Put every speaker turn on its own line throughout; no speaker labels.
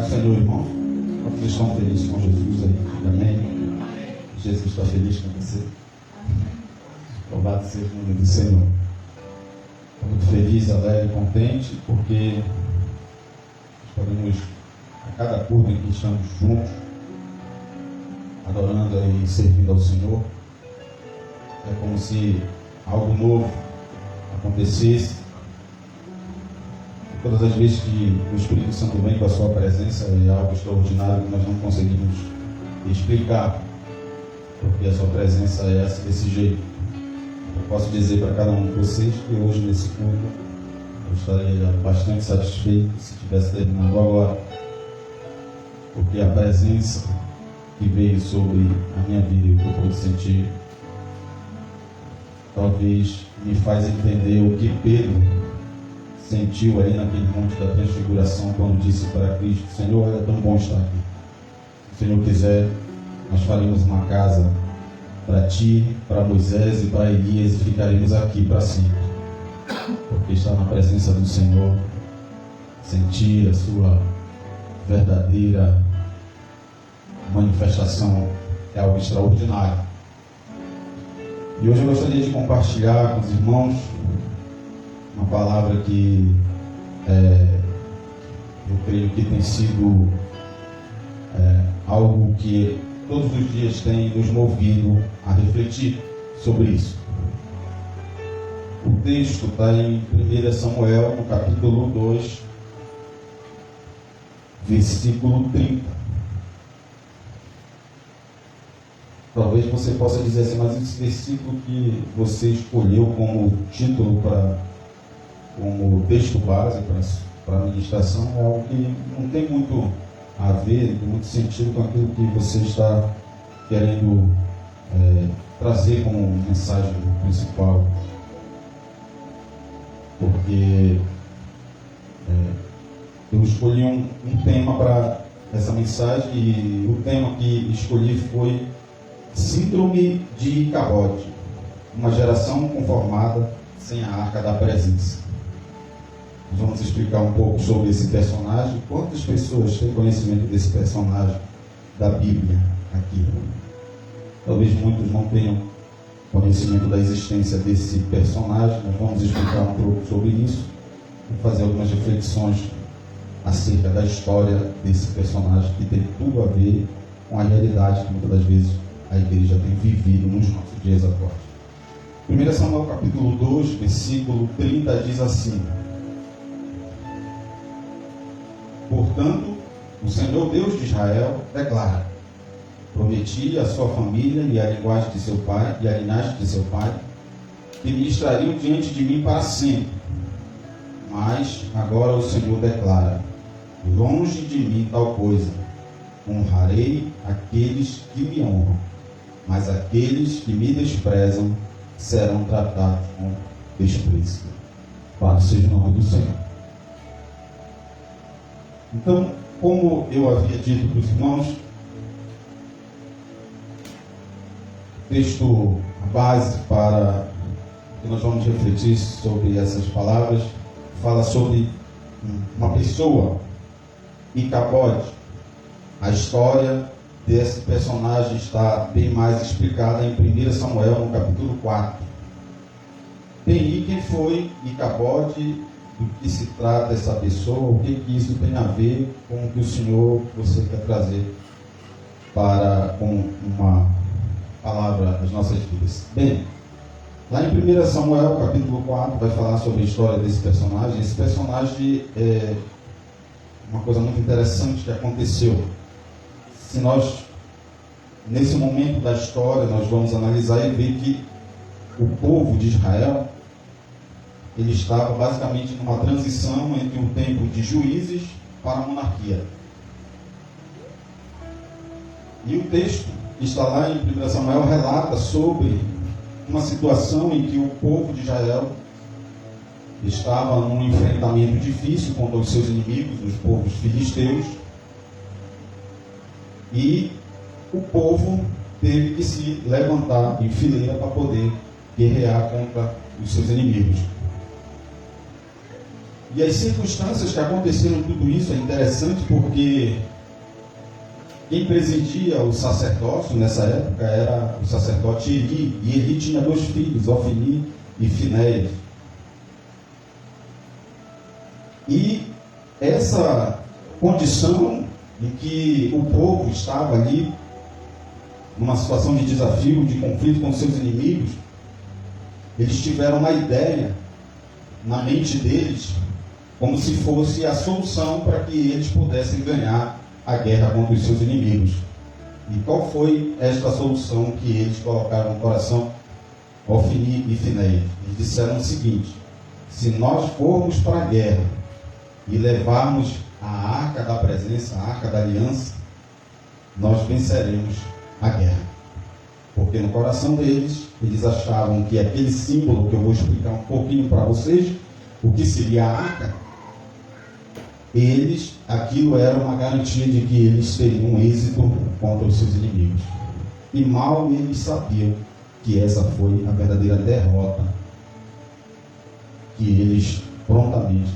do Senhor, irmão. Quantos estão felizes com Jesus aí? Amém? Jesus está feliz com você. Louvado seja o nome do Senhor. Estou muito feliz, alegre e contente, porque podemos, a cada culto em que estamos juntos, adorando e servindo ao Senhor, é como se algo novo acontecesse. Todas as vezes que o Espírito Santo vem com a sua presença, é algo extraordinário que nós não conseguimos explicar, porque a sua presença é desse jeito. Eu posso dizer para cada um de vocês que hoje, nesse culto, eu estaria bastante satisfeito se tivesse terminado agora, porque a presença que veio sobre a minha vida e o que eu pude sentir talvez me faz entender o que Pedro sentiu aí naquele monte da transfiguração, quando disse para Cristo: Senhor, é tão bom estar aqui. Se o Senhor quiser, nós faremos uma casa para ti, para Moisés e para Elias, e ficaremos aqui para sempre. Porque estar na presença do Senhor, sentir a sua verdadeira manifestação, é algo extraordinário. E hoje eu gostaria de compartilhar com os irmãos uma palavra que eu creio que tem sido algo que todos os dias tem nos movido a refletir sobre isso. O texto está em 1 Samuel, no capítulo 2, versículo 30. Talvez você possa dizer assim: mas esse versículo que você escolheu como título como texto base para a ministração é algo que não tem muito a ver, não tem muito sentido com aquilo que você está querendo trazer como mensagem principal. Porque eu escolhi um tema para essa mensagem, e o tema que escolhi foi Síndrome de Icabode, uma geração conformada sem a arca da presença. Nós vamos explicar um pouco sobre esse personagem. Quantas pessoas têm conhecimento desse personagem da Bíblia aqui? Talvez muitos não tenham conhecimento da existência desse personagem. Nós vamos explicar um pouco sobre isso e fazer algumas reflexões acerca da história desse personagem, que tem tudo a ver com a realidade que muitas das vezes a igreja tem vivido nos nossos dias atuais. 1 Samuel capítulo 2, versículo 30 diz assim: Portanto, o Senhor Deus de Israel declara: prometi à sua família e à linguagem de seu pai e à linhagem de seu pai que me extrariam diante de mim para sempre. Mas agora o Senhor declara: longe de mim tal coisa. Honrarei aqueles que me honram, mas aqueles que me desprezam serão tratados com desprezo. Louvado seja o nome do Senhor. Então, como eu havia dito para os irmãos, o texto base para que nós vamos refletir sobre essas palavras fala sobre uma pessoa, Icabode. A história desse personagem está bem mais explicada em 1 Samuel, no capítulo 4. Bem, e quem foi Icabode? Do que se trata essa pessoa? O que isso tem a ver com o que o Senhor você quer trazer com uma palavra às nossas vidas? Bem, lá em 1 Samuel, capítulo 4, vai falar sobre a história desse personagem. Esse personagem é uma coisa muito interessante que aconteceu. Se nós, nesse momento da história, nós vamos analisar e ver que o povo de Israel, ele estava basicamente numa transição entre o tempo de juízes para a monarquia. E o texto que está lá em 1 Samuel relata sobre uma situação em que o povo de Israel estava num enfrentamento difícil contra os seus inimigos, os povos filisteus, e o povo teve que se levantar em fileira para poder guerrear contra os seus inimigos. E as circunstâncias que aconteceram tudo isso é interessante porque quem presidia o sacerdócio nessa época era o sacerdote Eli, e Eli tinha 2 filhos, Ofni e Finéias. E essa condição em que o povo estava ali, numa situação de desafio, de conflito com seus inimigos, eles tiveram uma ideia na mente deles, como se fosse a solução para que eles pudessem ganhar a guerra contra os seus inimigos. E qual foi esta solução que eles colocaram no coração? Ofni e Finéias. Eles disseram o seguinte: se nós formos para a guerra e levarmos a arca da presença, a arca da aliança, nós venceremos a guerra. Porque no coração deles, eles achavam que aquele símbolo, que eu vou explicar um pouquinho para vocês, o que seria a arca, aquilo era uma garantia de que eles teriam êxito contra os seus inimigos. E mal eles sabiam que essa foi a verdadeira derrota que eles prontamente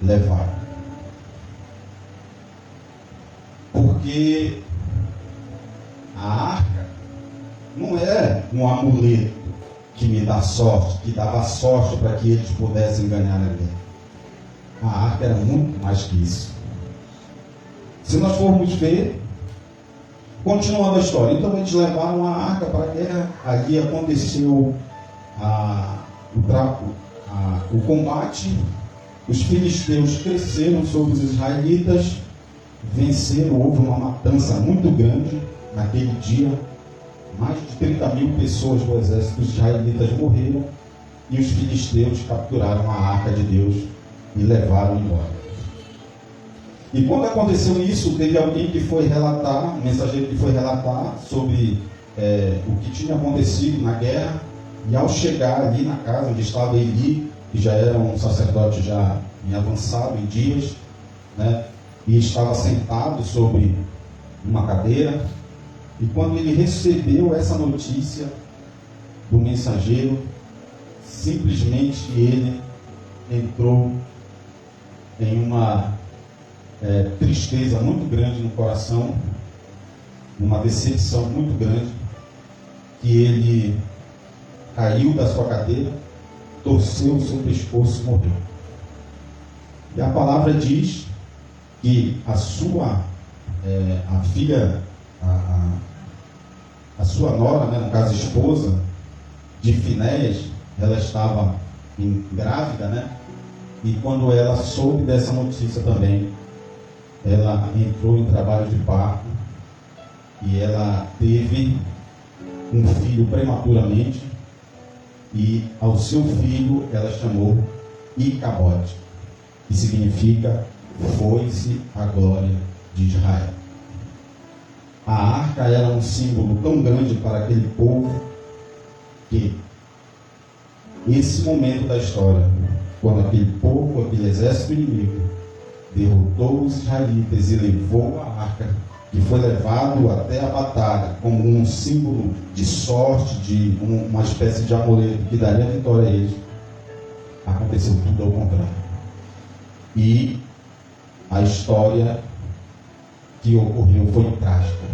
levaram. Porque a arca não é um amuleto que me dá sorte, que dava sorte para que eles pudessem ganhar a guerra. A arca era muito mais que isso. Se nós formos ver, continuando a história, então eles levaram a arca para a guerra. Ali aconteceu o combate. Os filisteus cresceram sobre os israelitas, venceram. Houve uma matança muito grande naquele dia. Mais de 30 mil pessoas do exército dos israelitas morreram, e os filisteus capturaram a arca de Deus e levaram embora. E quando aconteceu isso, teve alguém que foi relatar, um mensageiro que foi relatar sobre o que tinha acontecido na guerra. E ao chegar ali na casa onde estava Eli, que já era um sacerdote já em avançado em dias, né, e estava sentado sobre uma cadeira, e quando ele recebeu essa notícia do mensageiro, simplesmente ele entrou em uma tristeza muito grande no coração, uma decepção muito grande, que ele caiu da sua cadeira, torceu o seu pescoço e morreu. E a palavra diz que a sua filha, a sua nora, né, no caso esposa de Finéias, ela estava grávida, né? E quando ela soube dessa notícia também, ela entrou em trabalho de parto e ela teve um filho prematuramente, e ao seu filho ela chamou Icabote, que significa foi-se a glória de Israel. A arca era um símbolo tão grande para aquele povo que esse momento da história, quando aquele povo, aquele exército inimigo derrotou os israelitas e levou a arca, que foi levado até a batalha como um símbolo de sorte, de uma espécie de amuleto que daria vitória a eles, aconteceu tudo ao contrário. E a história que ocorreu foi trágica.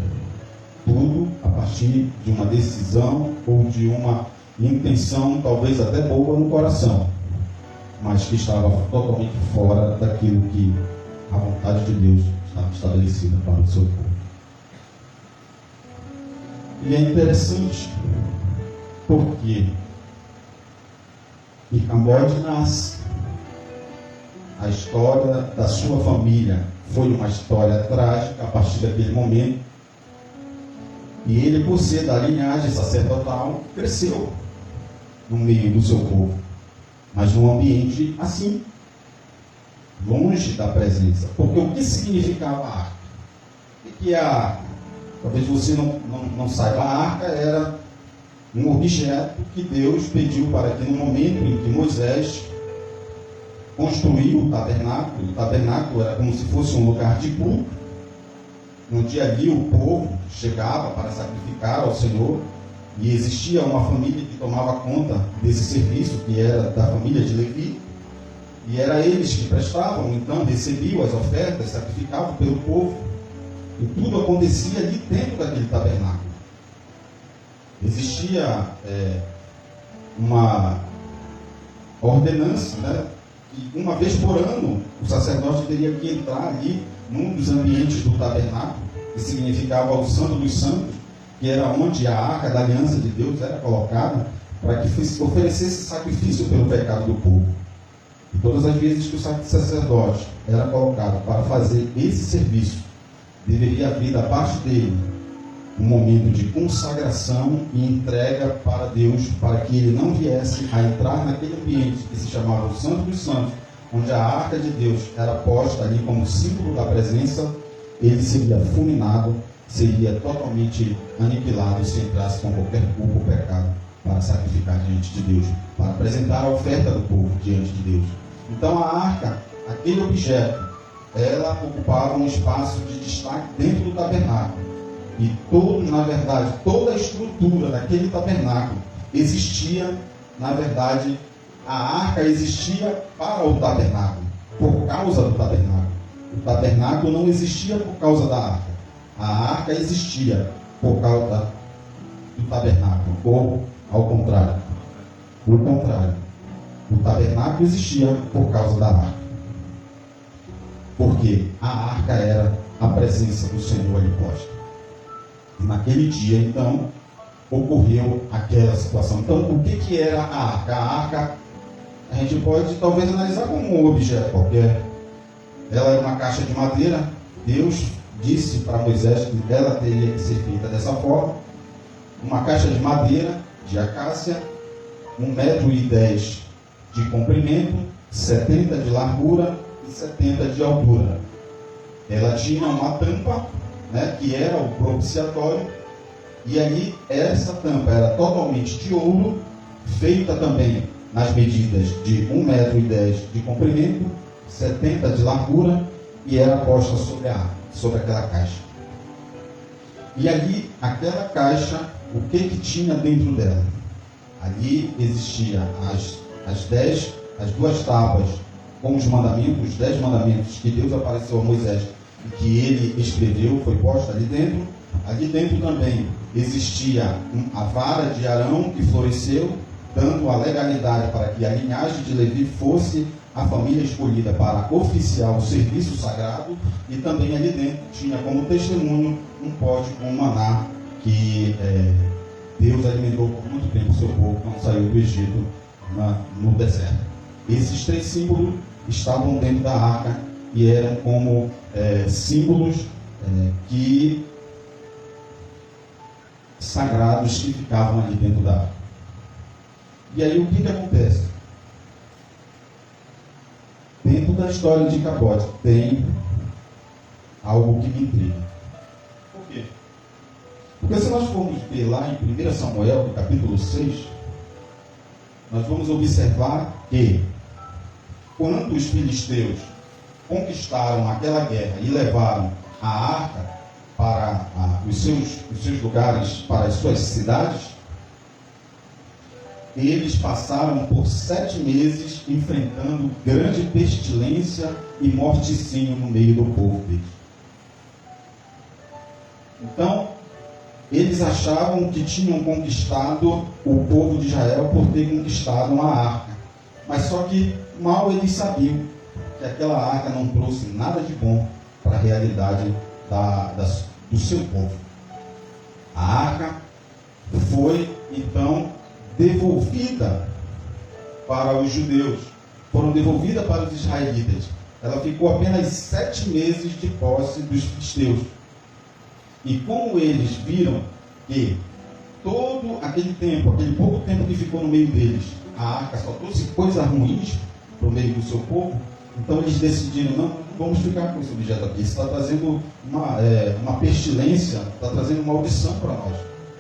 Tudo a partir de uma decisão ou de uma intenção, talvez até boa no coração, mas que estava totalmente fora daquilo que a vontade de Deus estava estabelecida para o seu povo. E é interessante porque Icabode nasce. A história da sua família foi uma história trágica a partir daquele momento. E ele, por ser da linhagem sacerdotal, cresceu no meio do seu povo, mas num ambiente assim, longe da presença. Porque o que significava a arca? O que é a arca? Talvez você não saiba, a arca era um objeto que Deus pediu para que no momento em que Moisés construiu o tabernáculo era como se fosse um lugar de culto, onde ali o povo chegava para sacrificar ao Senhor, e existia uma família que tomava conta desse serviço, que era da família de Levi, E era eles que prestavam, então recebiam as ofertas, sacrificavam pelo povo. E tudo acontecia ali dentro daquele tabernáculo. Existia uma ordenança, né, que uma vez por ano o sacerdote teria que entrar ali num dos ambientes do tabernáculo, que significava o Santo dos Santos, que era onde a arca da aliança de Deus era colocada, para que oferecesse sacrifício pelo pecado do povo. E todas as vezes que o sacerdote era colocado para fazer esse serviço, deveria haver da parte dele um momento de consagração e entrega para Deus, para que ele não viesse a entrar naquele ambiente que se chamava o Santo dos Santos, onde a arca de Deus era posta ali como símbolo da presença. Ele seria fulminado, seria totalmente aniquilado se entrasse com qualquer culpa ou pecado para sacrificar diante de Deus, para apresentar a oferta do povo diante de Deus. Então a arca, aquele objeto, ela ocupava um espaço de destaque dentro do tabernáculo. E toda a estrutura daquele tabernáculo existia, na verdade, a arca existia para o tabernáculo, por causa do tabernáculo. O tabernáculo não existia por causa da arca. A arca existia por causa do tabernáculo, ou ao contrário. O contrário. O tabernáculo existia por causa da arca. Porque a arca era a presença do Senhor ali posta. E naquele dia, então, ocorreu aquela situação. Então, o que era a arca? A arca, a gente pode talvez analisar como um objeto qualquer. Ela era uma caixa de madeira. Deus disse para Moisés que ela teria que ser feita dessa forma. Uma caixa de madeira, de acácia, 1,10 metros de comprimento, 70 de largura e 70 de altura. Ela tinha uma tampa, né, que era o propiciatório, e aí essa tampa era totalmente de ouro, feita também nas medidas de 1,10 metro de comprimento, 70 de largura, e era posta sobre aquela caixa. E ali, aquela caixa, o que tinha dentro dela? Ali existia as duas tábuas com os mandamentos, os 10 mandamentos que Deus apareceu a Moisés e que ele escreveu, foi posta ali dentro. Ali dentro também existia a vara de Arão que floresceu, dando a legalidade para que a linhagem de Levi fosse a família escolhida para oficiar o serviço sagrado. E também ali dentro tinha como testemunho um pote com maná que Deus alimentou por muito tempo o seu povo quando saiu do Egito no deserto. Esses 3 símbolos estavam dentro da arca e eram como símbolos que sagrados que ficavam ali dentro da arca. E aí o que acontece? Dentro da história de Cabote tem algo que me intriga. Por quê? Porque se nós formos ver lá em 1 Samuel, no capítulo 6, nós vamos observar que quando os filisteus conquistaram aquela guerra e levaram a arca para os seus lugares, para as suas cidades, eles passaram por 7 meses enfrentando grande pestilência e morticínio no meio do povo deles. Então, eles achavam que tinham conquistado o povo de Israel por ter conquistado uma arca. Mas só que mal eles sabiam que aquela arca não trouxe nada de bom para a realidade do seu povo. A arca foi, então, devolvida para os judeus, foram devolvidas para os israelitas. Ela ficou apenas 7 meses de posse dos filisteus. E como eles viram que todo aquele tempo, aquele pouco tempo que ficou no meio deles, a arca só trouxe coisas ruins para o meio do seu povo, então eles decidiram, não vamos ficar com esse objeto aqui, isso está trazendo uma pestilência, está trazendo uma maldição para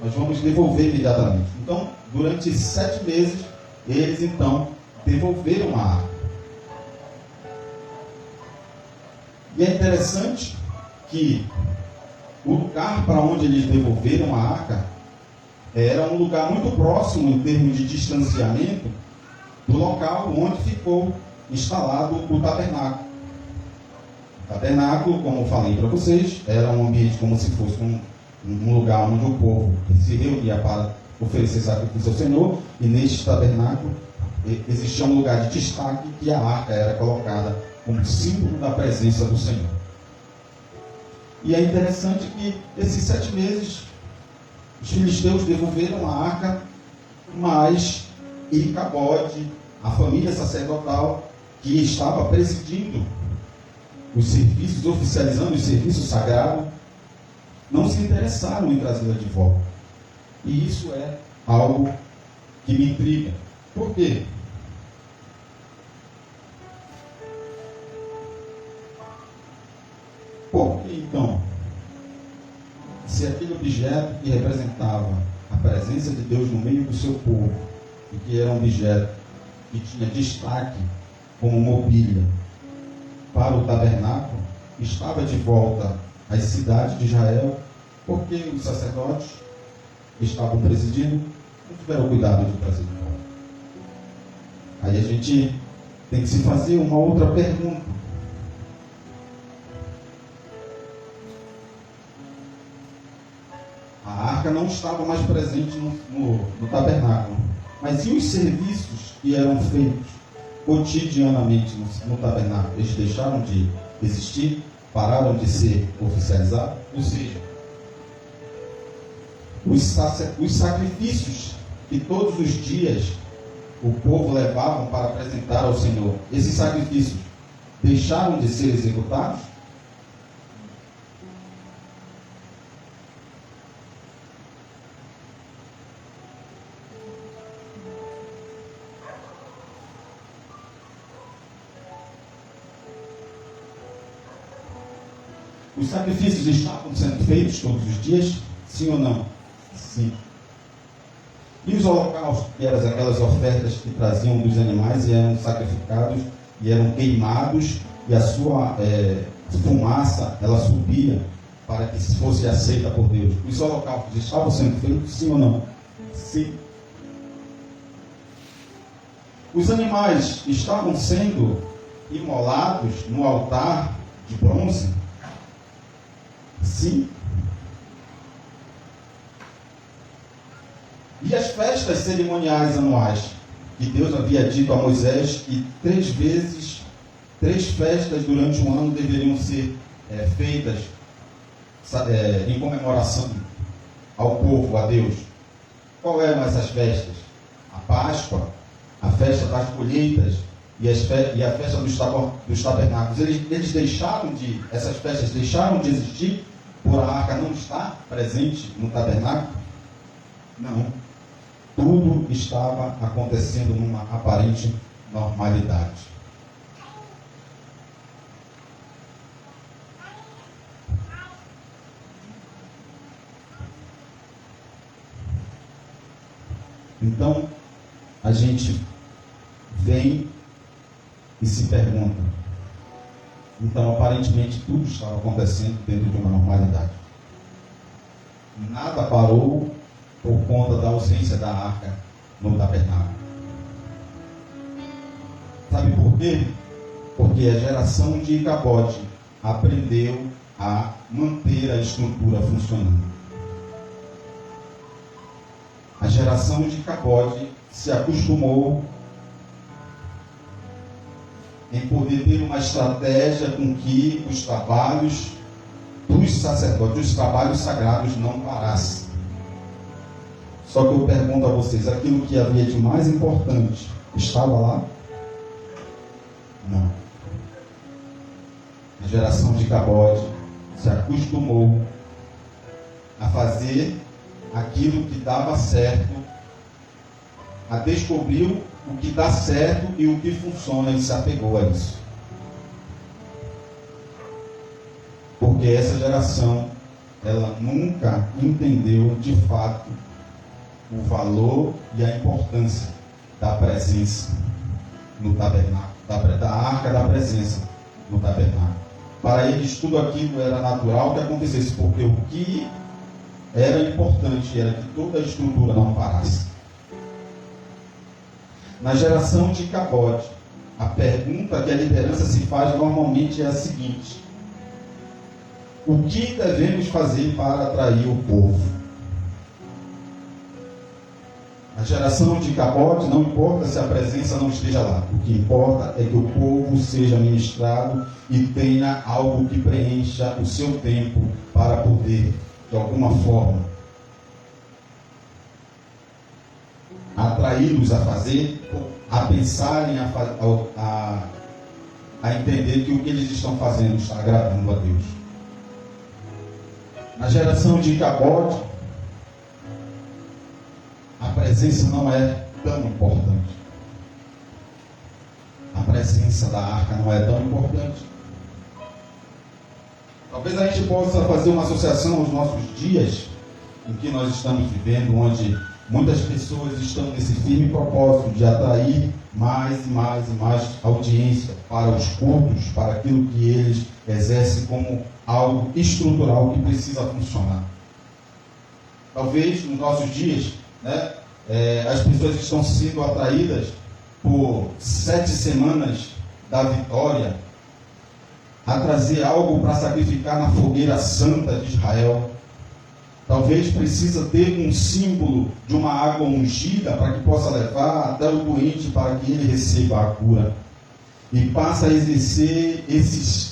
nós vamos devolver imediatamente. Então, durante 7 meses, eles então devolveram a arca. E é interessante que o lugar para onde eles devolveram a arca era um lugar muito próximo em termos de distanciamento do local onde ficou instalado o tabernáculo. O tabernáculo, como eu falei para vocês, era um ambiente como se fosse um lugar onde o povo se reunia para oferecer sacrifício ao Senhor, e neste tabernáculo existia um lugar de destaque que a arca era colocada como símbolo da presença do Senhor. E é interessante que esses 7 meses os filisteus devolveram a arca, mas Icabode, a família sacerdotal que estava presidindo os serviços, oficializando os serviços sagrados, não se interessaram em trazê-la de volta. E isso é algo que me intriga. Por quê? Porque então, se aquele objeto que representava a presença de Deus no meio do seu povo, e que era um objeto que tinha destaque como mobília para o tabernáculo, estava de volta às cidades de Israel, porque os sacerdotes que estavam presidindo não tiveram cuidado de trazer de volta. Aí a gente tem que se fazer uma outra pergunta. A arca não estava mais presente no tabernáculo, mas e os serviços que eram feitos cotidianamente no tabernáculo? Eles deixaram de existir? Pararam de ser oficializados? Ou seja, os sacrifícios que todos os dias o povo levavam para apresentar ao Senhor, esses sacrifícios deixaram de ser executados? Os sacrifícios estavam sendo feitos todos os dias? Sim ou não? Sim. E os holocaustos, que eram aquelas ofertas que traziam dos animais e eram sacrificados e eram queimados, e a sua fumaça, ela subia para que fosse aceita por Deus. Os holocaustos estavam sendo feitos? Sim ou não? Sim. Os animais estavam sendo imolados no altar de bronze? Sim. E as festas cerimoniais anuais, que Deus havia dito a Moisés que 3 festas durante um ano deveriam ser feitas em comemoração ao povo, a Deus. Qual eram essas festas? A Páscoa, a festa das colheitas e a festa dos tabernáculos. Eles essas festas deixaram de existir por a arca não estar presente no tabernáculo? Não. Tudo estava acontecendo numa aparente normalidade. Então, a gente vem e se pergunta. Então, aparentemente, tudo estava acontecendo dentro de uma normalidade. Nada parou por conta da ausência da arca no tabernáculo. Sabe por quê? Porque a geração de Icabode aprendeu a manter a estrutura funcionando. A geração de Icabode se acostumou em poder ter uma estratégia com que os trabalhos dos sacerdotes, os trabalhos sagrados não parassem. Só que eu pergunto a vocês, aquilo que havia de mais importante estava lá? Não. A geração de Icabode se acostumou a fazer aquilo que dava certo, a descobrir o que dá certo e o que funciona, e se apegou a isso. Porque essa geração, ela nunca entendeu de fato o valor e a importância da presença no tabernáculo, da arca da presença no tabernáculo. Para eles tudo aquilo era natural que acontecesse, porque o que era importante era que toda a estrutura não parasse. Na geração de Icabode, a pergunta que a liderança se faz normalmente é a seguinte: o que devemos fazer para atrair o povo? A geração de Icabode, não importa se a presença não esteja lá. O que importa é que o povo seja ministrado e tenha algo que preencha o seu tempo para poder, de alguma forma, atraí-los a fazer, a pensarem, a entender que o que eles estão fazendo está agradando a Deus. Na geração de Icabode, a presença não é tão importante. A presença da arca não é tão importante. Talvez a gente possa fazer uma associação aos nossos dias, em que nós estamos vivendo, onde muitas pessoas estão nesse firme propósito de atrair mais e mais e mais audiência para os cultos, para aquilo que eles exercem como algo estrutural que precisa funcionar. Talvez nos nossos dias, as pessoas estão sendo atraídas por 7 semanas da vitória, a trazer algo para sacrificar na fogueira santa de Israel. Talvez precisa ter um símbolo de uma água ungida para que possa levar até o doente para que ele receba a cura. E passa a exercer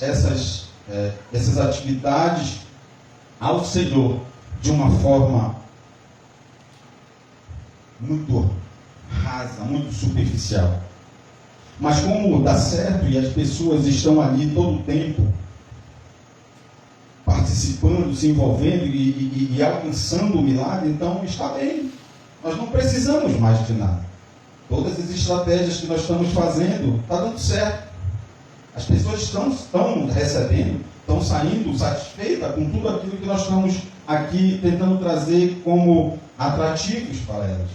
essas atividades ao Senhor de uma forma muito rasa, muito superficial. Mas como dá certo e as pessoas estão ali todo o tempo participando, se envolvendo e alcançando o milagre, então está bem. Nós não precisamos mais de nada. Todas as estratégias que nós estamos fazendo, está dando certo. As pessoas estão recebendo, estão saindo satisfeitas com tudo aquilo que nós estamos aqui tentando trazer como atrativos para elas.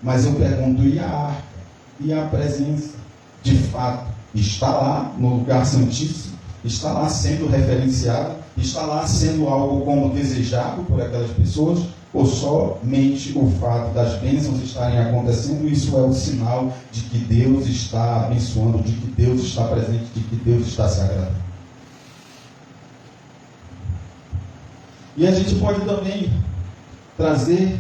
Mas eu pergunto, e a arca? E a presença? De fato, está lá no lugar santíssimo? Está lá sendo referenciado? Está lá sendo algo como desejado por aquelas pessoas? Ou somente o fato das bênçãos estarem acontecendo, isso é o sinal de que Deus está abençoando, de que Deus está presente, de que Deus está se agradando? E a gente pode também trazer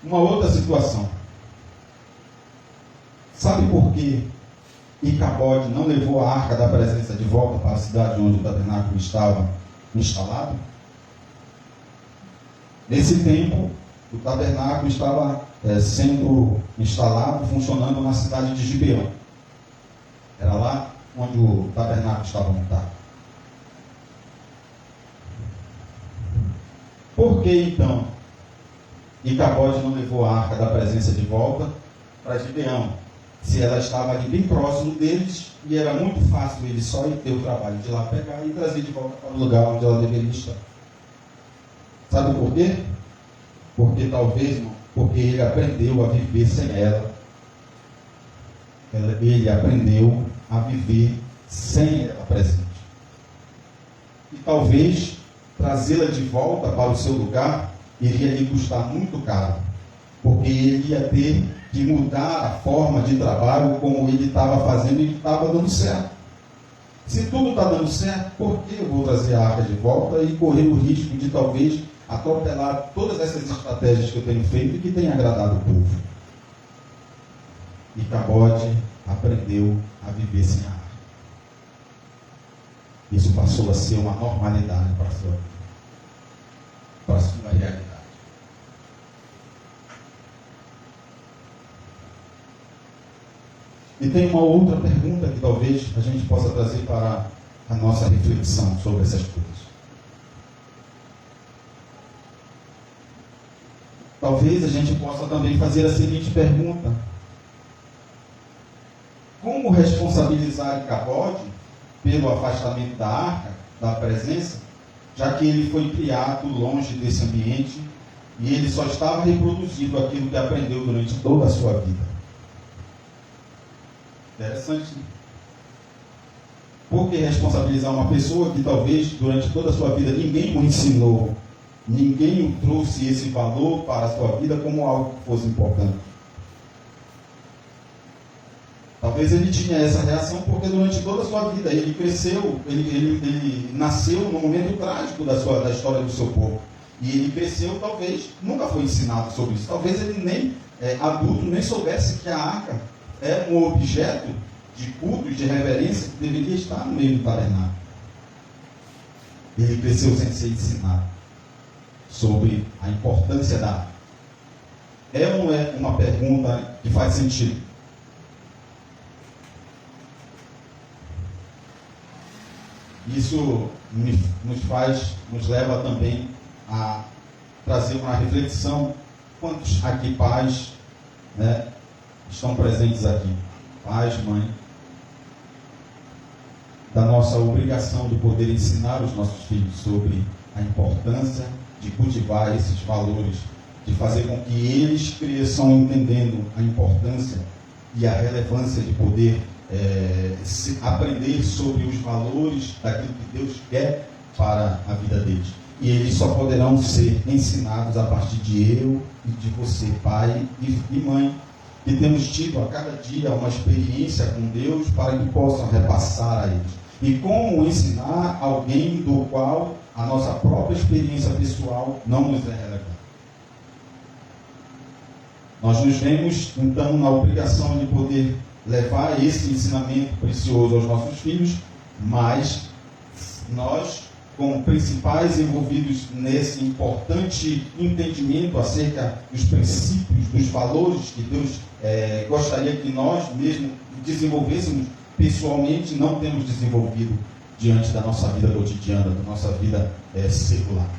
uma outra situação. Sabe por que Icabode não levou a arca da presença de volta para a cidade onde o tabernáculo estava instalado? Nesse tempo, o tabernáculo estava sendo instalado, funcionando na cidade de Gibeão. Era lá onde o tabernáculo estava montado. Por que então Icabode não levou a arca da presença de volta para Gibeão? Se ela estava ali bem próximo deles e era muito fácil ele só ir ter o trabalho de ir lá pegar e trazer de volta para o lugar onde ela deveria estar. Sabe por quê? Porque talvez, porque ele aprendeu a viver sem ela. Ele aprendeu a viver sem ela presente. E talvez trazê-la de volta para o seu lugar iria lhe custar muito caro, porque ele ia ter que mudar a forma de trabalho como ele estava fazendo e estava dando certo. Se tudo está dando certo, por que eu vou trazer a arca de volta e correr o risco de talvez atropelar todas essas estratégias que eu tenho feito e que tem agradado o povo? Icabode aprendeu a viver sem a arca. Isso passou a ser uma normalidade para a sua vida, para a sua realidade. E tem uma outra pergunta que talvez a gente possa trazer para a nossa reflexão sobre essas coisas. Talvez a gente possa também fazer a seguinte pergunta: como responsabilizar Icabode pelo afastamento da arca, da presença, já que ele foi criado longe desse ambiente e ele só estava reproduzindo aquilo que aprendeu durante toda a sua vida? Interessante, né? Por que responsabilizar uma pessoa que talvez durante toda a sua vida ninguém o ensinou, ninguém o trouxe esse valor para a sua vida como algo que fosse importante? Talvez ele tinha essa reação porque durante toda a sua vida ele cresceu, ele nasceu no momento trágico da história do seu povo. E ele cresceu, talvez, nunca foi ensinado sobre isso. Talvez ele nem, adulto, nem soubesse que a arca é um objeto de culto, de reverência, que deveria estar no meio do tabernáculo. Ele cresceu sem ser ensinado sobre a importância da arca. É ou não é uma pergunta que faz sentido? Isso nos leva também a trazer uma reflexão. Quantos aqui pais, né, estão presentes aqui? Pais, mãe, da nossa obrigação de poder ensinar os nossos filhos sobre a importância de cultivar esses valores, de fazer com que eles cresçam entendendo a importância e a relevância de poder aprender sobre os valores daquilo que Deus quer para a vida deles. E eles só poderão ser ensinados a partir de eu e de você, pai e mãe, que temos tido a cada dia uma experiência com Deus para que possam repassar a eles. E como ensinar alguém do qual a nossa própria experiência pessoal não nos é relevante. Nós nos vemos, então, na obrigação de poder levar esse ensinamento precioso aos nossos filhos, mas nós, como principais envolvidos nesse importante entendimento acerca dos princípios, dos valores que Deus gostaria que nós mesmos desenvolvêssemos pessoalmente, não temos desenvolvido diante da nossa vida cotidiana, da nossa vida secular.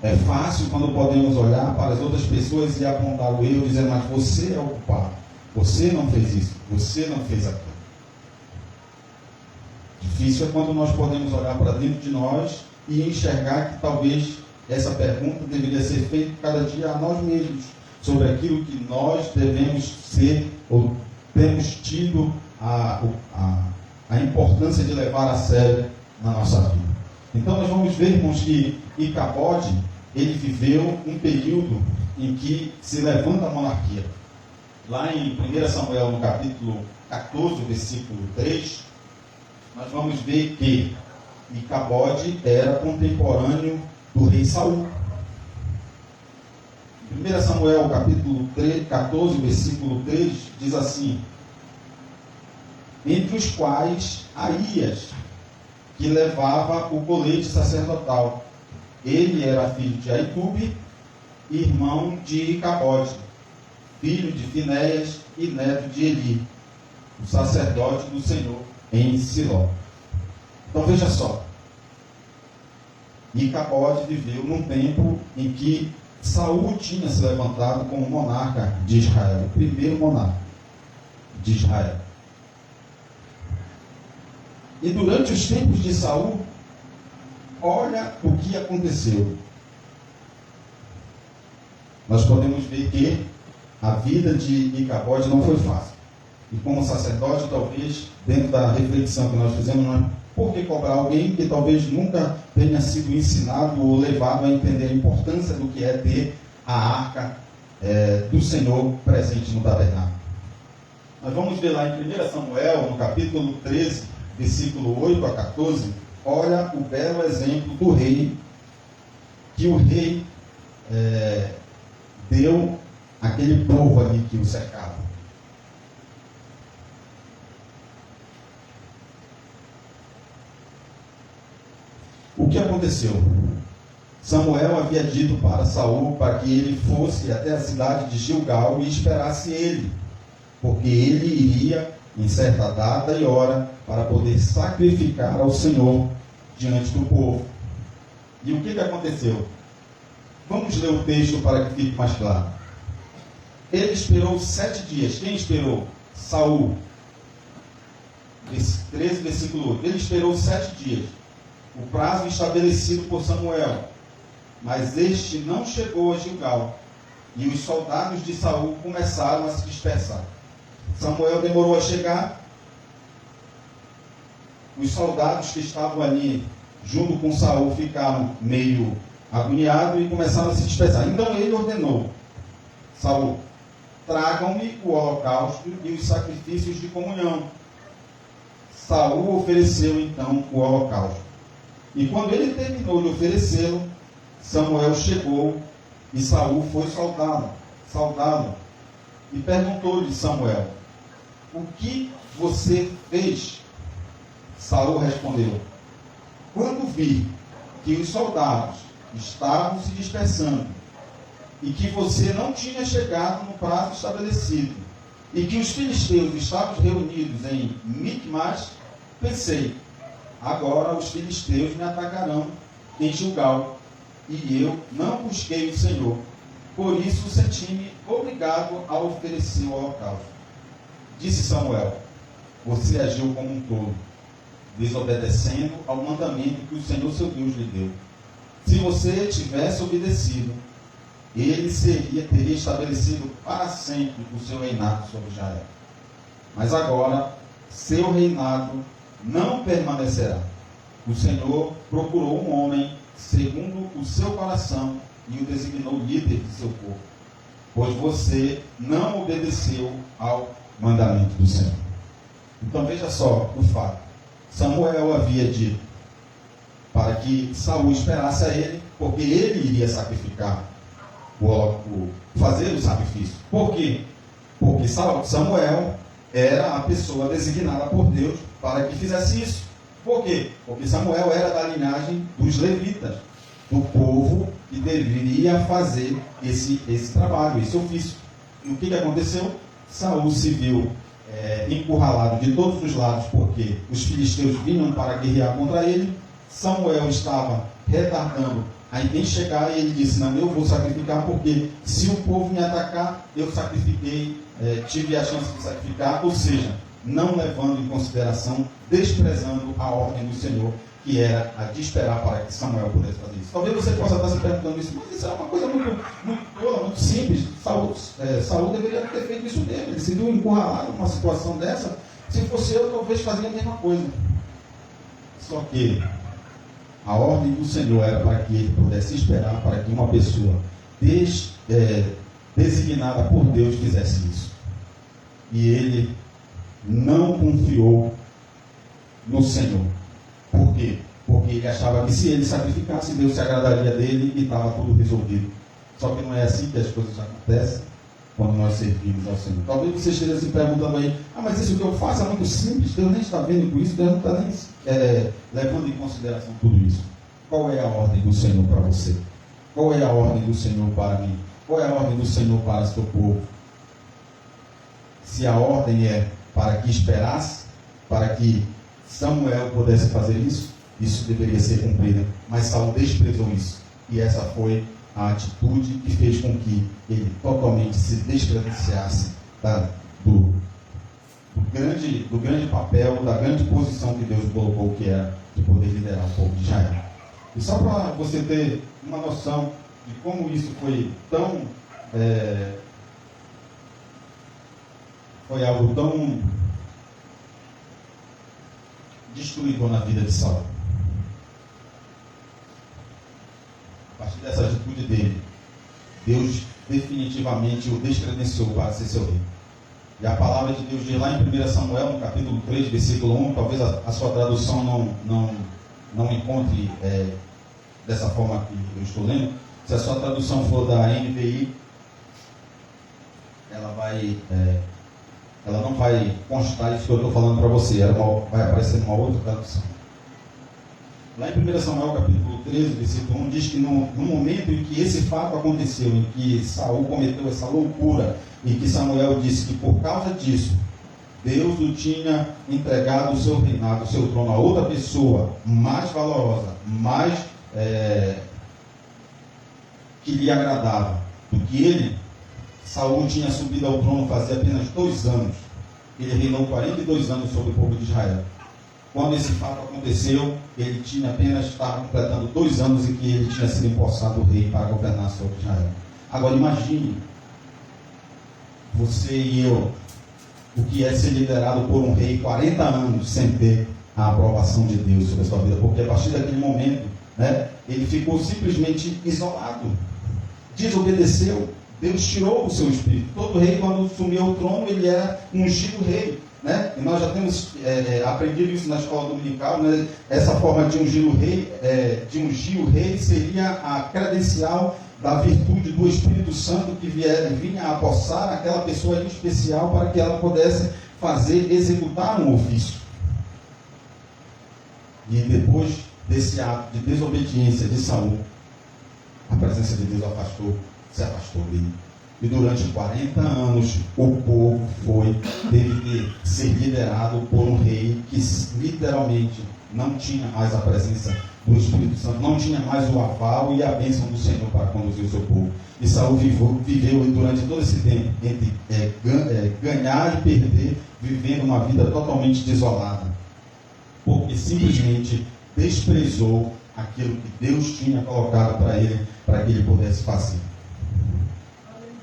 É fácil quando podemos olhar para as outras pessoas e apontar o eu e dizer, mas você é o culpado. Você não fez isso, você não fez aquilo. Difícil é quando nós podemos olhar para dentro de nós e enxergar que talvez essa pergunta deveria ser feita cada dia a nós mesmos, sobre aquilo que nós devemos ser ou temos tido a importância de levar a sério na nossa vida. Então nós vamos ver, irmãos, que Icabode, ele viveu um período em que se levanta a monarquia. Lá em 1 Samuel, no capítulo 14, versículo 3, nós vamos ver que Icabode era contemporâneo do rei Saul. 1 Samuel, capítulo 14, versículo 3, diz assim: entre os quais Aías, que levava o colete sacerdotal. Ele era filho de Aitube, irmão de Icabode, filho de Finéias e neto de Eli, o sacerdote do Senhor em Siló. Então veja só, Icabode viveu num tempo em que Saul tinha se levantado como monarca de Israel, o primeiro monarca de Israel. E durante os tempos de Saul, olha o que aconteceu. Nós podemos ver que a vida de Icabode não foi fácil. E como sacerdote, talvez, dentro da reflexão que nós fizemos, não é por que cobrar alguém que talvez nunca tenha sido ensinado ou levado a entender a importância do que é ter a arca do Senhor presente no tabernáculo. Nós vamos ver lá em 1 Samuel, no capítulo 13, versículo 8 a 14, olha o belo exemplo do rei, que o rei deu àquele povo ali que o cercava. O que aconteceu? Samuel havia dito para Saul para que ele fosse até a cidade de Gilgal e esperasse ele, porque ele iria em certa data e hora para poder sacrificar ao Senhor diante do povo. E o que aconteceu? Vamos ler o texto para que fique mais claro. Ele esperou 7 dias. Quem esperou? Saul. 13, versículo 8. Ele esperou 7 dias, o prazo estabelecido por Samuel. Mas este não chegou a Gilgal, e os soldados de Saul começaram a se dispersar. Samuel demorou a chegar. Os soldados que estavam ali junto com Saul ficaram meio agoniados e começaram a se dispersar. Então ele ordenou: Saul, tragam-me o holocausto e os sacrifícios de comunhão. Saul ofereceu então o holocausto. E quando ele terminou de oferecê-lo, Samuel chegou e Saul foi saudá-lo. E perguntou-lhe Samuel: o que você fez? Saul respondeu: quando vi que os soldados estavam se dispersando e que você não tinha chegado no prazo estabelecido e que os filisteus estavam reunidos em Micmas, pensei: agora os filisteus me atacarão em Gilgal, e eu não busquei o Senhor. Por isso senti-me obrigado a oferecer o holocausto. Disse Samuel: você agiu como um tolo, desobedecendo ao mandamento que o Senhor seu Deus lhe deu. Se você tivesse obedecido, ele teria estabelecido para sempre o seu reinado sobre Israel. Mas agora, seu reinado não permanecerá. O Senhor procurou um homem segundo o seu coração e o designou líder de seu povo, pois você não obedeceu ao mandamento do Senhor. Então veja só o fato. Samuel havia dito para que Saul esperasse a ele, porque ele iria sacrificar, fazer o sacrifício. Por quê? Porque Samuel era a pessoa designada por Deus para que fizesse isso. Por quê? Porque Samuel era da linhagem dos levitas, do povo que deveria fazer esse trabalho, esse ofício. E o que aconteceu? Saul se viu encurralado de todos os lados, porque os filisteus vinham para guerrear contra ele. Samuel estava retardando a quem chegar, e ele disse: não, eu vou sacrificar, porque se o povo me atacar, eu sacrifiquei, tive a chance de sacrificar, ou seja, não levando em consideração, desprezando a ordem do Senhor, que era a de esperar para que Samuel pudesse fazer isso. Talvez você possa estar se perguntando isso, mas isso é uma coisa muito tola, muito simples. Saul deveria ter feito isso mesmo. Ele se viu encurralado numa situação dessa. Se fosse eu, talvez fazia a mesma coisa. Só que a ordem do Senhor era para que ele pudesse esperar para que uma pessoa designada por Deus fizesse isso. E ele não confiou no Senhor. Por quê? Porque ele achava que se ele sacrificasse, Deus se agradaria dele e estava tudo resolvido. Só que não é assim que as coisas acontecem quando nós servimos ao Senhor. Talvez você esteja se perguntando aí: mas isso que eu faço é muito simples, Deus nem está vendo com isso, Deus não está nem levando em consideração tudo isso. Qual é a ordem do Senhor para você? Qual é a ordem do Senhor para mim? Qual é a ordem do Senhor para o seu povo? Se a ordem é para que esperasse, para que Samuel pudesse fazer isso, isso deveria ser cumprido. Mas Saul desprezou isso. E essa foi a atitude que fez com que ele totalmente se descredenciasse do grande papel, da grande posição que Deus colocou, que era de poder liderar o povo de Israel. E só para você ter uma noção de como isso foi tão... foi algo tão destruidor na vida de Saul. A partir dessa atitude dele, Deus definitivamente o descredenciou para ser seu rei. E a palavra de Deus diz lá em 1 Samuel, no capítulo 3, versículo 1, talvez a sua tradução não encontre dessa forma que eu estou lendo. Se a sua tradução for da NVI, ela não vai constar isso que eu estou falando para você, ela vai aparecer numa outra tradução. Lá em 1 Samuel capítulo 13, versículo 1, diz que no momento em que esse fato aconteceu, em que Saul cometeu essa loucura, e que Samuel disse que por causa disso, Deus o tinha entregado o seu reinado, o seu trono a outra pessoa mais valorosa, mais que lhe agradava do que ele. Saul tinha subido ao trono fazia apenas 2 anos. Ele reinou 42 anos sobre o povo de Israel. Quando esse fato aconteceu, ele estava completando 2 anos em que ele tinha sido empossado rei para governar sobre Israel. Agora imagine, você e eu, o que é ser liderado por um rei 40 anos sem ter a aprovação de Deus sobre a sua vida. Porque a partir daquele momento, ele ficou simplesmente isolado. Desobedeceu, Deus tirou o seu espírito. Todo rei, quando assumiu o trono, ele era ungido rei, né? E nós já temos aprendido isso na escola dominical, né? Essa forma de ungir o rei seria a credencial da virtude do Espírito Santo que vinha a apossar aquela pessoa em especial para que ela pudesse executar um ofício. E depois desse ato de desobediência de Saul, a presença de Deus se afastou dele. E durante 40 anos o povo teve que ser liderado por um rei que literalmente não tinha mais a presença do Espírito Santo, não tinha mais o aval e a bênção do Senhor para conduzir o seu povo. E Saul viveu durante todo esse tempo entre ganhar e perder, vivendo uma vida totalmente desolada, porque simplesmente desprezou aquilo que Deus tinha colocado para ele, para que ele pudesse fazer.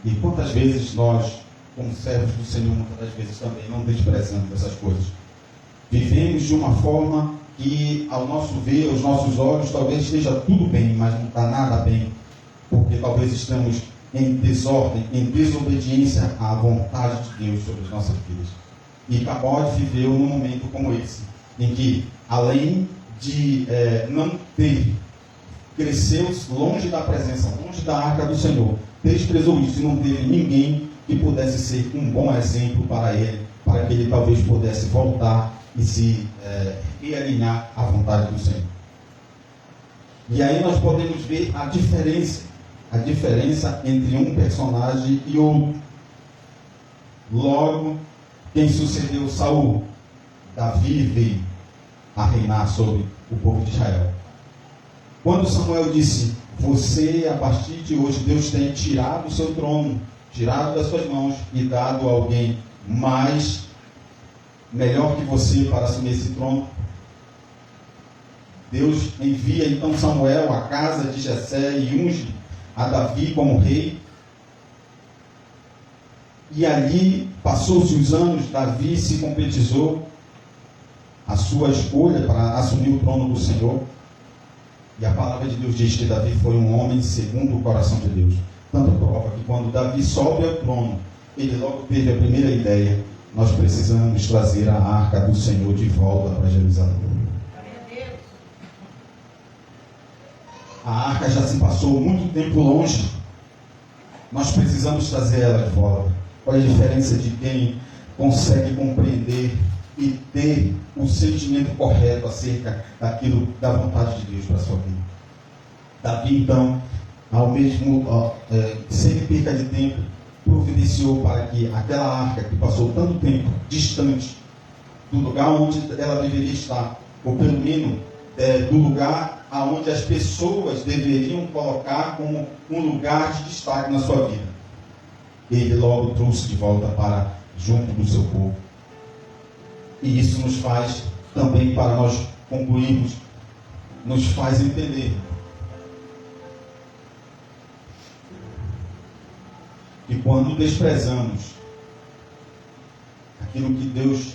E quantas vezes nós, como servos do Senhor, muitas das vezes também não desprezamos essas coisas. Vivemos de uma forma que, ao nosso ver, aos nossos olhos, talvez esteja tudo bem, mas não está nada bem, porque talvez estamos em desordem, em desobediência à vontade de Deus sobre as nossas vidas. E Cabode viveu num momento como esse, em que, além de não ter, cresceu longe da presença, longe da arca do Senhor, desprezou isso e não teve ninguém que pudesse ser um bom exemplo para ele, para que ele talvez pudesse voltar e se realinhar à vontade do Senhor. E aí nós podemos ver a diferença entre um personagem e outro. Logo, quem sucedeu Saul? Davi veio a reinar sobre o povo de Israel. Quando Samuel disse: você, a partir de hoje, Deus tem tirado o seu trono, tirado das suas mãos e dado a alguém melhor que você para assumir esse trono. Deus envia então Samuel à casa de Jessé e unge a Davi como rei. E ali, passou-se os anos, Davi se concretizou a sua escolha para assumir o trono do Senhor. E a palavra de Deus diz que Davi foi um homem segundo o coração de Deus. Tanto prova que quando Davi sobe ao trono, ele logo teve a primeira ideia: nós precisamos trazer a arca do Senhor de volta para Jerusalém. A arca já se passou muito tempo longe. Nós precisamos trazer ela de volta. Olha a diferença de quem consegue compreender e ter o sentimento correto acerca daquilo, da vontade de Deus para a sua vida. Davi, então, sem perca de tempo, providenciou para que aquela arca que passou tanto tempo distante do lugar onde ela deveria estar, ou pelo menos do lugar aonde as pessoas deveriam colocar como um lugar de destaque na sua vida, ele logo trouxe de volta para junto do seu povo. E isso nos faz também, para nós concluirmos, nos faz entender que quando desprezamos aquilo que Deus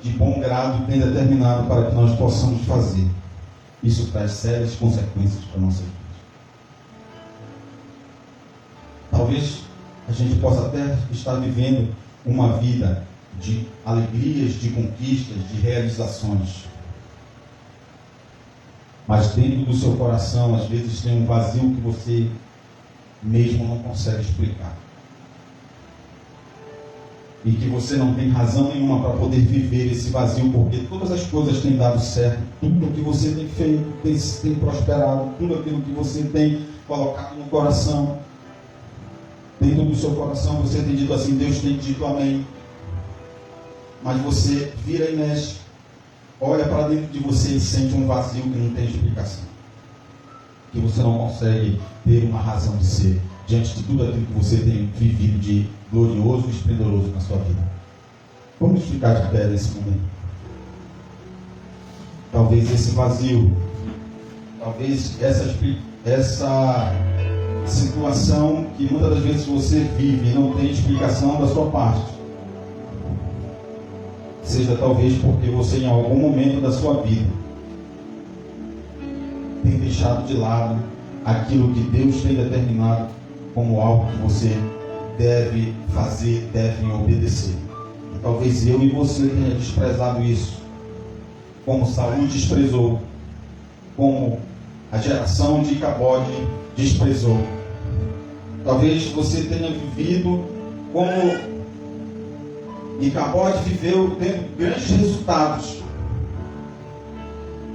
de bom grado tem determinado para que nós possamos fazer, isso traz sérias consequências para a nossa vida. Talvez a gente possa até estar vivendo uma vida de alegrias, de conquistas, de realizações, mas dentro do seu coração às vezes tem um vazio que você mesmo não consegue explicar, e que você não tem razão nenhuma para poder viver esse vazio, porque todas as coisas têm dado certo, tudo o que você tem feito tem prosperado, tudo aquilo que você tem colocado no coração, dentro do seu coração você tem dito assim: Deus tem dito amém. Mas você vira e mexe, olha para dentro de você e sente um vazio que não tem explicação, que você não consegue ter uma razão de ser diante de tudo aquilo que você tem vivido de glorioso e esplendoroso na sua vida. Vamos ficar de pé nesse momento. Talvez esse vazio, talvez essa situação que muitas das vezes você vive e não tem explicação da sua parte, seja talvez porque você em algum momento da sua vida tem deixado de lado aquilo que Deus tem determinado como algo que você deve fazer, devem obedecer. E talvez eu e você tenha desprezado isso, como Saul desprezou, como a geração de Icabode desprezou. Talvez você tenha vivido como Icabode viveu, tendo grandes resultados.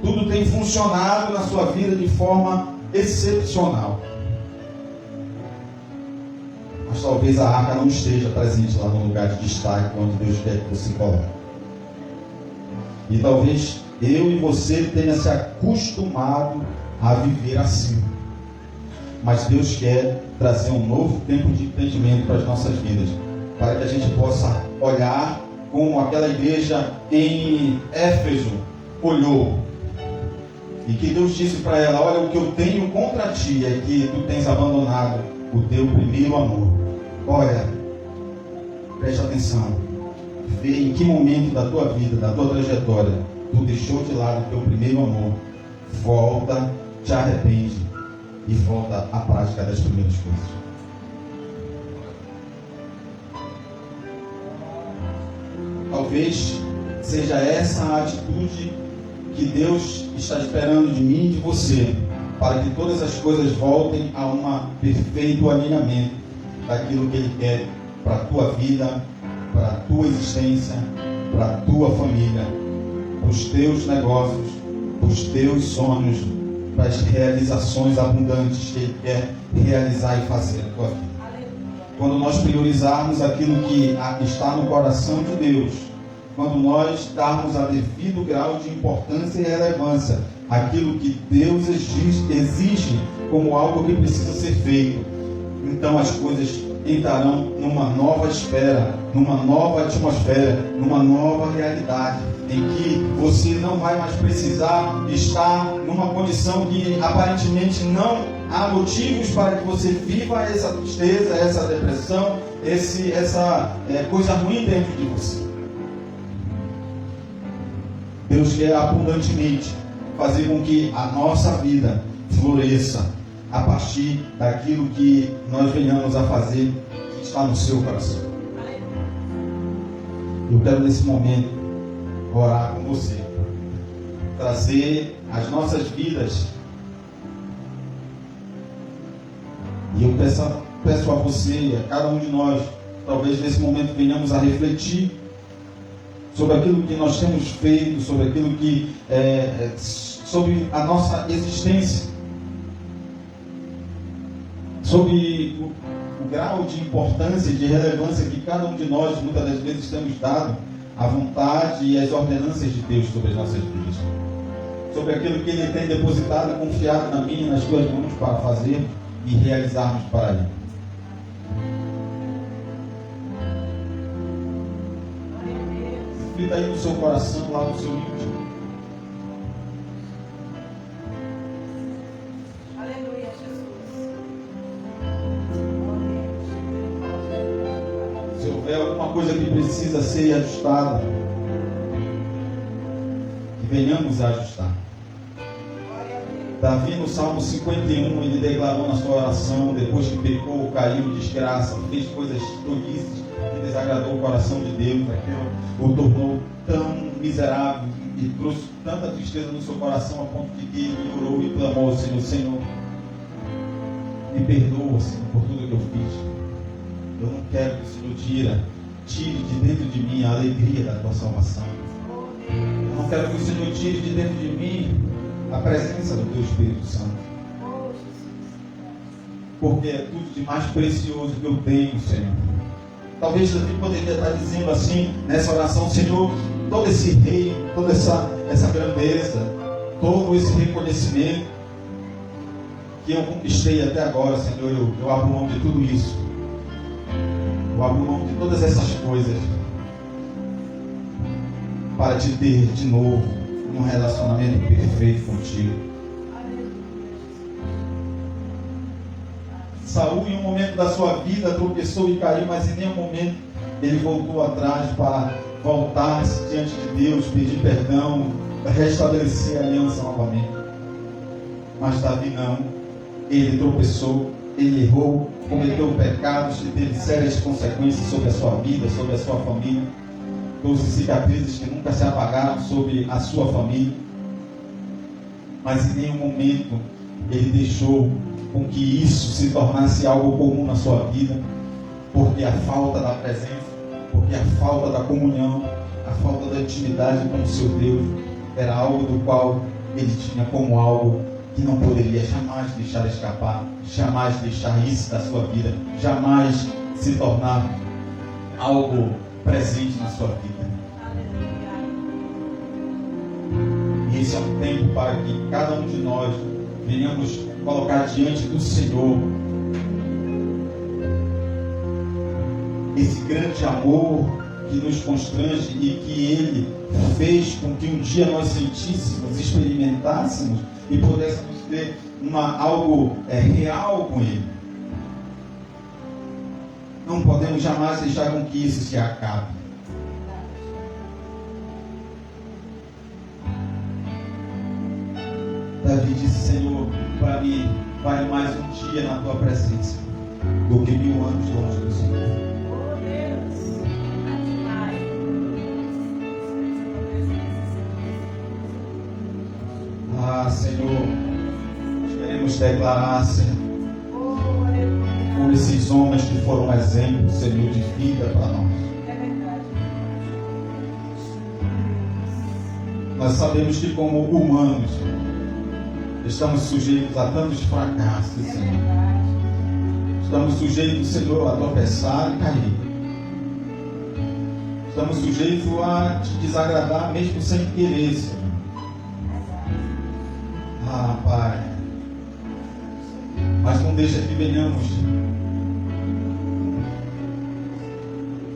Tudo tem funcionado na sua vida de forma excepcional. Mas talvez a arca não esteja presente lá no lugar de destaque onde Deus quer que você coloque. E talvez eu e você tenha se acostumado a viver assim. Mas Deus quer trazer um novo tempo de entendimento para as nossas vidas, para que a gente possa olhar como aquela igreja em Éfeso olhou. E que Deus disse para ela: olha, o que eu tenho contra ti é que tu tens abandonado o teu primeiro amor. Olha, preste atenção. Vê em que momento da tua vida, da tua trajetória, tu deixou de lado o teu primeiro amor. Volta, te arrepende e volta à prática das primeiras coisas. Talvez seja essa a atitude que Deus está esperando de mim e de você, para que todas as coisas voltem a um perfeito alinhamento daquilo que Ele quer para a tua vida, para a tua existência, para a tua família, para os teus negócios, para os teus sonhos, para as realizações abundantes que Ele quer realizar e fazer na tua vida. Quando nós priorizarmos aquilo que está no coração de Deus, quando nós darmos a devido grau de importância e relevância aquilo que Deus exige como algo que precisa ser feito, então as coisas entrarão numa nova esfera, numa nova atmosfera, numa nova realidade, em que você não vai mais precisar estar numa condição que aparentemente não há motivos para que você viva essa tristeza, essa depressão, essa coisa ruim dentro de você. Deus quer abundantemente fazer com que a nossa vida floresça a partir daquilo que nós venhamos a fazer que está no seu coração. Eu quero nesse momento orar com você, trazer as nossas vidas, e eu peço a você e a cada um de nós, talvez nesse momento venhamos a refletir sobre aquilo que nós temos feito, sobre aquilo que sobre a nossa existência, sobre o grau de importância e de relevância que cada um de nós muitas das vezes temos dado à vontade e às ordenanças de Deus sobre as nossas vidas, sobre aquilo que Ele tem depositado e confiado na minha e nas tuas mãos para fazer e realizarmos para Ele. Reflita aí no seu coração, lá no seu íntimo.
Aleluia, Jesus.
Se houver alguma coisa que precisa ser ajustada, que venhamos a ajustar. Davi, no Salmo 51, ele declarou na sua oração, depois que pecou, caiu em desgraça, fez coisas tolices que desagradou o coração de Deus, aquilo o tornou tão miserável e trouxe tanta tristeza no seu coração a ponto de que ele orou e clamou ao Senhor: Senhor, me perdoa, Senhor, por tudo que eu fiz. Eu não quero que o Senhor tire de dentro de mim a alegria da tua salvação. Eu não quero que o Senhor tire de dentro de mim a presença do teu Espírito Santo, porque é tudo de mais precioso que eu tenho, Senhor. Talvez Davi poderia estar dizendo assim nessa oração: Senhor, todo esse reino, toda essa grandeza, todo esse reconhecimento que eu conquistei até agora, Senhor, eu abro mão de tudo isso. Eu abro mão de todas essas coisas para te ter de novo um relacionamento perfeito contigo. Saul, em um momento da sua vida, tropeçou e caiu, mas em nenhum momento ele voltou atrás para voltar-se diante de Deus, pedir perdão, restabelecer a aliança novamente. Mas Davi não. Ele tropeçou, ele errou, cometeu pecados e teve sérias consequências sobre a sua vida, sobre a sua família. 12 cicatrizes que nunca se apagaram sobre a sua família. Mas em nenhum momento ele deixou com que isso se tornasse algo comum na sua vida, porque a falta da presença, porque a falta da comunhão, a falta da intimidade com o seu Deus era algo do qual ele tinha como algo que não poderia jamais deixar escapar, jamais deixar isso da sua vida, jamais se tornar algo presente na sua vida. E esse é um tempo para que cada um de nós venhamos colocar diante do Senhor esse grande amor que nos constrange e que Ele fez com que um dia nós sentíssemos, experimentássemos e pudéssemos ter algo real com Ele. Não podemos jamais deixar com que isso se acabe. Davi disse: Senhor, para mim vale mais um dia na tua presença do que 1000 anos longe do Senhor. Ah, Senhor, nós queremos declarar, Senhor, por esses homens que foram exemplo, Senhor, de vida para nós.
É verdade.
Nós sabemos que como humanos estamos sujeitos a tantos fracassos,
É
Senhor.
verdade.
Estamos sujeitos, Senhor, a tropeçar e cair. Estamos sujeitos a te desagradar mesmo sem querer, Senhor. Ah, Pai, mas não deixa que venhamos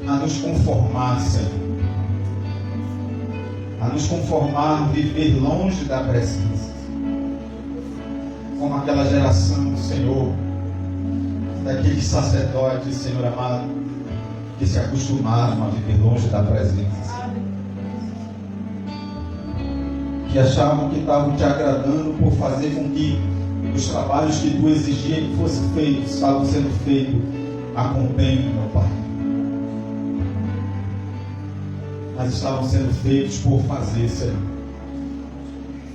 a nos conformar, Senhor, a nos conformar, viver longe da presença, como aquela geração, Senhor, daqueles sacerdotes, Senhor amado, que se acostumaram a viver longe da presença, que achavam que estavam te agradando por fazer com que os trabalhos que tu exigia que fossem feitos, estavam sendo feitos a contento, meu Pai. Mas estavam sendo feitos por fazer, Senhor.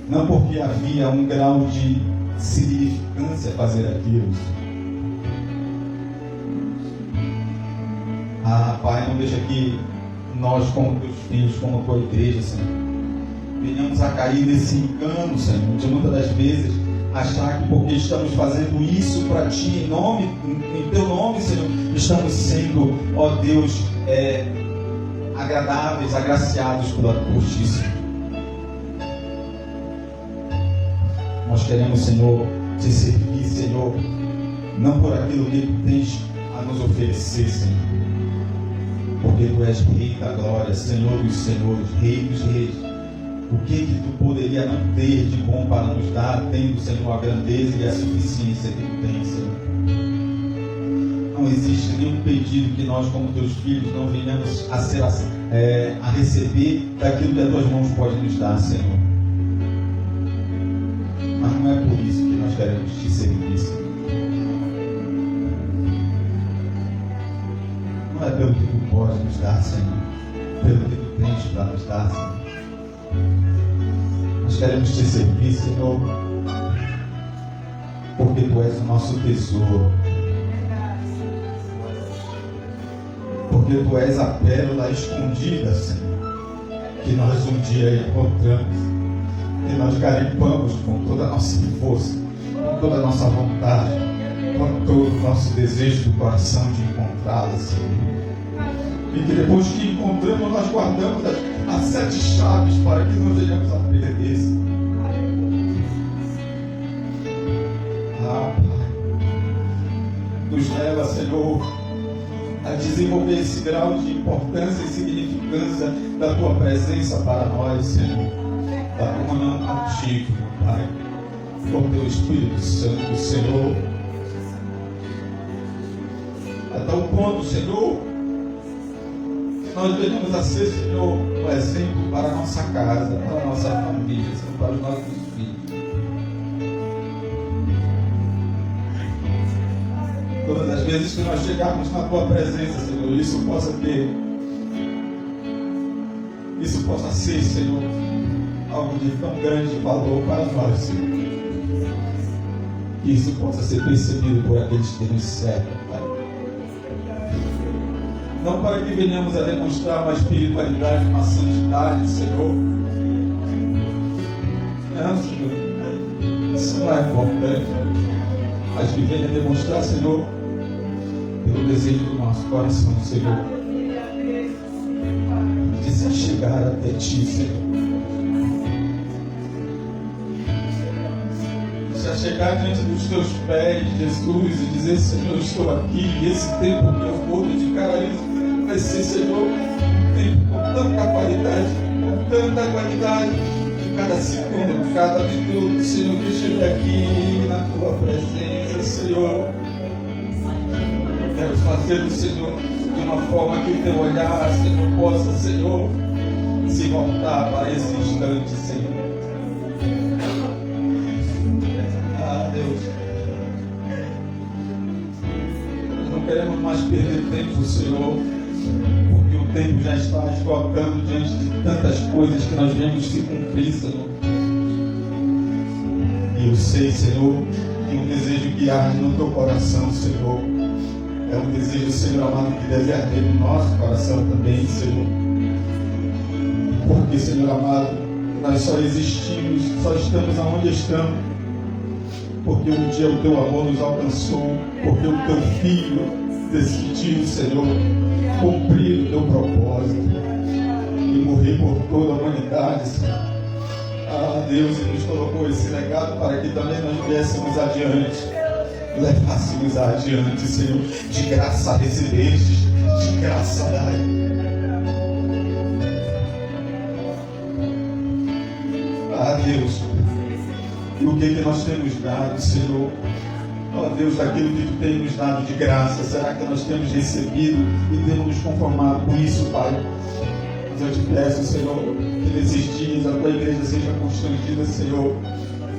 Não porque havia um grau de significância fazer aquilo, Senhor. Ah, Pai, não deixa que nós, como teus filhos, como tua igreja, Senhor, venhamos a cair nesse engano, Senhor, de muitas das vezes achar que porque estamos fazendo isso para Ti, em Teu nome, Senhor, estamos sendo, ó Deus, agradáveis, agraciados por Ti, Senhor. Nós queremos, Senhor, Te servir, Senhor, não por aquilo que Tu tens a nos oferecer, Senhor, porque Tu és Rei da glória, Senhor dos senhores, Rei dos reis. O que Tu poderia não ter de bom para nos dar, tendo, Senhor, a grandeza e a suficiência que Tu tens, Senhor? Não existe nenhum pedido que nós, como Teus filhos, não venhamos a receber daquilo que as Tuas mãos podem nos dar, Senhor. Mas não é por isso que nós queremos Te servir, Senhor. Não é pelo que Tu podes nos dar, Senhor, pelo que Tu tens para nos dar, Senhor. Nós queremos Te servir, Senhor, porque Tu és o nosso tesouro, porque Tu és a pérola escondida, Senhor, que nós um dia encontramos, que nós garimpamos com toda a nossa força, com toda a nossa vontade, com todo o nosso desejo do coração de encontrá-la, Senhor. E que depois que encontramos, nós guardamos as 7 chaves para que não venhamos a perder, Senhor. Ah, Pai, nos leva, Senhor, a desenvolver esse grau de importância e significância da Tua presença para nós, Senhor, da comunhão contigo, meu Pai, com Teu Espírito Santo, Senhor, a tal ponto, Senhor, nós venhamos a ser, Senhor, um exemplo para a nossa casa, para a nossa família, Senhor, para os nossos filhos. Todas as vezes que nós chegarmos na tua presença, Senhor, isso possa ser, Senhor, algo de tão grande valor para nós, Senhor. Que isso possa ser percebido por aqueles que nos cercam, Pai. Não para que venhamos a demonstrar uma espiritualidade, uma santidade, Senhor. Não, Senhor. Isso não é importante. Mas que venha demonstrar, Senhor, pelo desejo do nosso coração, Senhor, de se chegar até Ti, Senhor. De chegar diante dos Teus pés, Jesus, e dizer, Senhor, eu estou aqui, e esse tempo que eu vou dedicar a isso vai ser, Senhor, um tempo com tanta qualidade, de cada segundo, cada minuto, Senhor, que estiver aqui na Tua presença, Senhor. Quero fazer, Senhor, de uma forma que o Teu olhar, Senhor, possa, Senhor, se voltar para esse instante, Senhor. Ah, Deus, nós não queremos mais perder tempo, Senhor, porque o tempo já está esgotando diante de tantas coisas que nós vemos se cumprir, Senhor. E eu sei, Senhor, que um desejo que arde no Teu coração, Senhor, é um desejo, Senhor amado, que deve arder no nosso coração também, Senhor. Porque, Senhor amado, nós só existimos, só estamos aonde estamos, porque um dia o Teu amor nos alcançou, porque o Teu Filho decidiu, Senhor, cumprir o Teu propósito e morrer por toda a humanidade, Senhor. Ah, Deus, e nos colocou esse legado para que também nós viéssemos adiante, levássemos adiante, Senhor, de graça recebestes, de graça dai. Ah, Deus, e o que nós temos dado, Senhor? Ó Deus, daquilo que Tu tem nos dado de graça, será que nós temos recebido e temos nos conformado com isso, Pai? Mas eu te peço, Senhor, que nesses dias a Tua igreja seja constrangida, Senhor,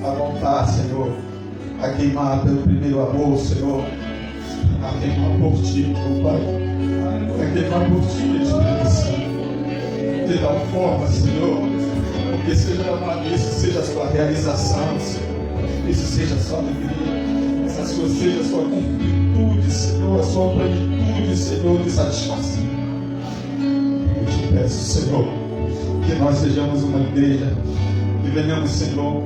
a voltar, Senhor, a queimar pelo primeiro amor, Senhor, a queimar por Ti, meu Pai, a queimar por Ti, Espírito Santo, de tal forma, Senhor, porque seja amado, isso seja a sua realização, Senhor, isso seja a sua alegria, essa seja a sua completude, Senhor, a sua plenitude, Senhor, de satisfação. Eu te peço, Senhor, que nós sejamos uma igreja, que venhamos, Senhor,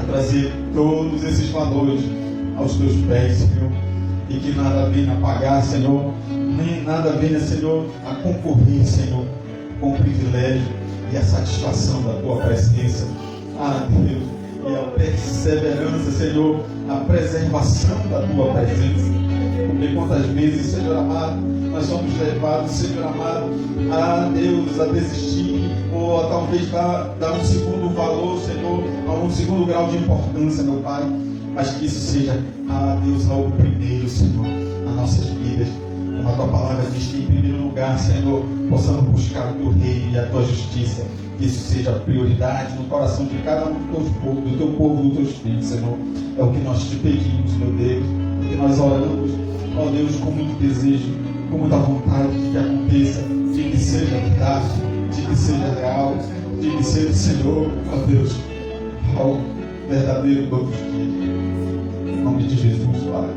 a trazer todos esses valores aos Teus pés, Senhor, e que nada venha pagar, Senhor, nem nada venha, Senhor, a concorrer, Senhor, com o privilégio e a satisfação da Tua presença. Ah, Deus, e a perseverança, Senhor, a preservação da Tua presença. Porque quantas vezes, Senhor amado, nós somos levados, Senhor amado, a Deus, a desistir, ou a talvez dar um segundo valor, Senhor, a um segundo grau de importância, meu Pai, mas que isso seja, Deus, algo primeiro, Senhor, nas nossas vidas. Como a Tua palavra diz, que em primeiro lugar, Senhor, possamos buscar o Teu reino e a Tua justiça, que isso seja prioridade no coração de cada um do Teu povo, dos Teus filhos, Senhor. É o que nós te pedimos, meu Deus, o que nós oramos, ó Deus, com muito desejo, com muita vontade de que aconteça, de que seja verdade, de que seja real, de que seja, Senhor, ó Deus, ao verdadeiro todos os dias. Em nome de Jesus, Pai.